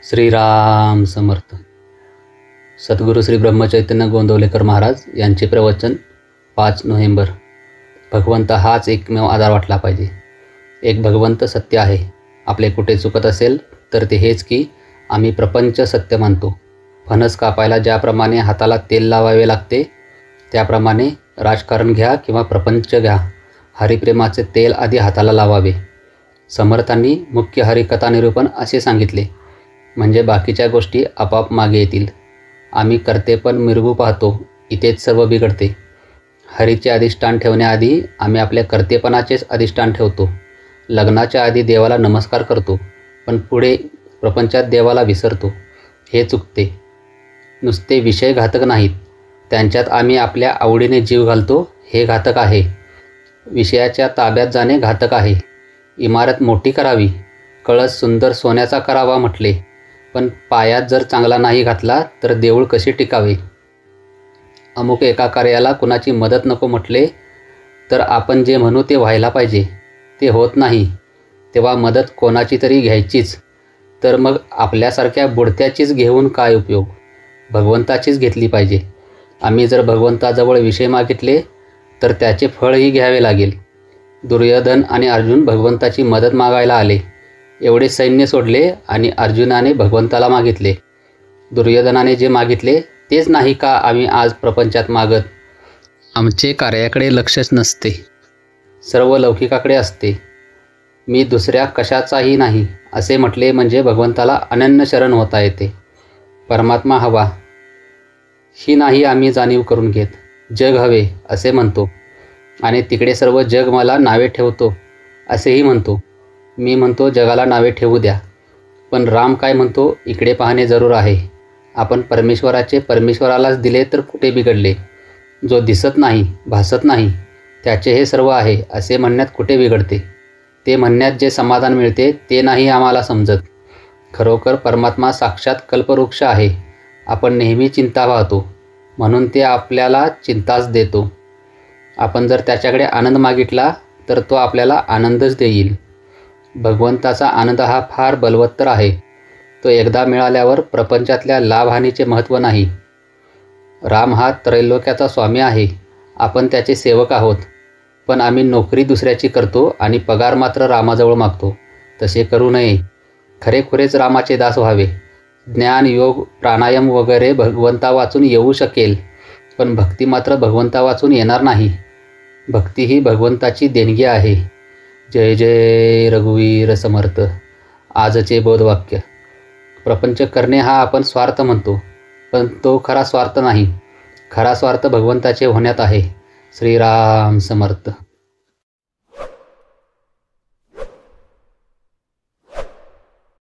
श्रीराम समर्थ. सद्गुरू श्री ब्रह्मचैतन्य गोंदवलेकर महाराज यांचे प्रवचन 5 नोव्हेंबर. भगवंत हाच एकमेव आधार वाटला पाहिजे. एक भगवंत सत्य आहे. आपले कुठे चुकत असेल तर ते हेच की आम्ही प्रपंच सत्य मानतो. फणस कापायला ज्याप्रमाणे हाताला तेल लावावे लागते त्याप्रमाणे राजकारण घ्या किंवा प्रपंच घ्या, हरिप्रेमाचे तेल आधी हाताला लावावे. समर्थांनी मुख्य हरिकथा निरूपण असे सांगितले, म्हणजे बाकीच्या गोष्टी आपोआप मागे येतील. आम्ही कर्तेपण मिरगू पाहतो, इथेच सर्व बिघडते. हरीचे अधिष्ठान ठेवण्याआधी आम्ही आपल्या कर्तेपणाचेच अधिष्ठान ठेवतो. लग्नाच्या आधी देवाला नमस्कार करतो, पण पुढे प्रपंचात देवाला विसरतो. हे चुकते. नुसते विषय घातक नाहीत, त्यांच्यात आम्ही आपल्या आवडीने जीव घालतो, हे घातक आहे. विषयाच्या ताब्यात जाणे घातक आहे. इमारत मोठी करावी, कळस सुंदर सोन्याचा करावा म्हटले, पण पायात जर चांगला नाही घातला तर देऊळ कसे टिकावे. अमुक एका कार्याला कुणाची मदत नको म्हटले तर आपण जे म्हणू ते व्हायला पाहिजे. ते होत नाही तेव्हा मदत कोणाची तरी घ्यायचीच. तर मग आपल्यासारख्या बुडत्याचीच घेऊन काय उपयोग. भगवंताचीच घेतली पाहिजे. आम्ही जर भगवंताजवळ विषय मागितले तर त्याचे फळही घ्यावे लागेल. दुर्योधन आणि अर्जुन भगवंताची मदत मागायला आले. एवढे सैन्य सोडले आणि अर्जुनाने भगवंताला मागितले. दुर्योधनाने जे मागितले तेच नाही का आम्ही आज प्रपंचात मागत. आमचे कार्याकडे लक्षच नसते, सर्व लौकिकाकडे असते. मी दुसऱ्या कशाचाही नाही असे म्हटले म्हणजे भगवंताला अनन्य शरण होता येते. परमात्मा हवा ही नाही आम्ही जाणीव करून घेत. जग हवे असे म्हणतो आणि तिकडे सर्व जग मला नावे ठेवतो असेही म्हणतो. मी म्हणतो जगाला नावे ठेवू द्या, पण राम काय म्हणतो इकडे पाहणे जरूर आहे. आपण परमेश्वराचे परमेश्वरालाच दिले तर कुठे बिघडले. जो दिसत नाही भासत नाही त्याचे हे सर्व आहे असे म्हणण्यात कुठे बिघडते. ते म्हणण्यात जे समाधान मिळते ते नाही आम्हाला समजत. खरोखर परमात्मा साक्षात कल्पवृक्ष आहे. आपण नेहमी चिंता पाहतो म्हणून ते आपल्याला चिंताच देतो. आपण जर त्याच्याकडे आनंद मागितला तर तो आपल्याला आनंदच देईल. भगवंताचा आनंद हा फार बलवत्तर आहे. तो एकदा मिळाल्यावर प्रपंचातल्या लाभहानीचे महत्त्व नाही. राम हा त्रैलोक्याचा स्वामी आहे. आपण त्याचे सेवक आहोत, पण आम्ही नोकरी दुसऱ्याची करतो आणि पगार मात्र रामाजवळ मागतो. तसे करू नये. खरेखुरेच रामाचे दास व्हावे. ज्ञान, योग, प्राणायाम वगैरे भगवंता वाचून येऊ शकेल, पण भक्ती मात्र भगवंता वाचून येणार नाही. भक्ती ही भगवंताची देणगी आहे. जय जय रघुवीर समर्थ. आजचे बोधवाक्य. प्रपंच करणे हा आपण स्वार्थ म्हणतो, पण तो खरा स्वार्थ नाही. खरा स्वार्थ भगवंताचे होण्यात आहे. श्रीराम समर्थ.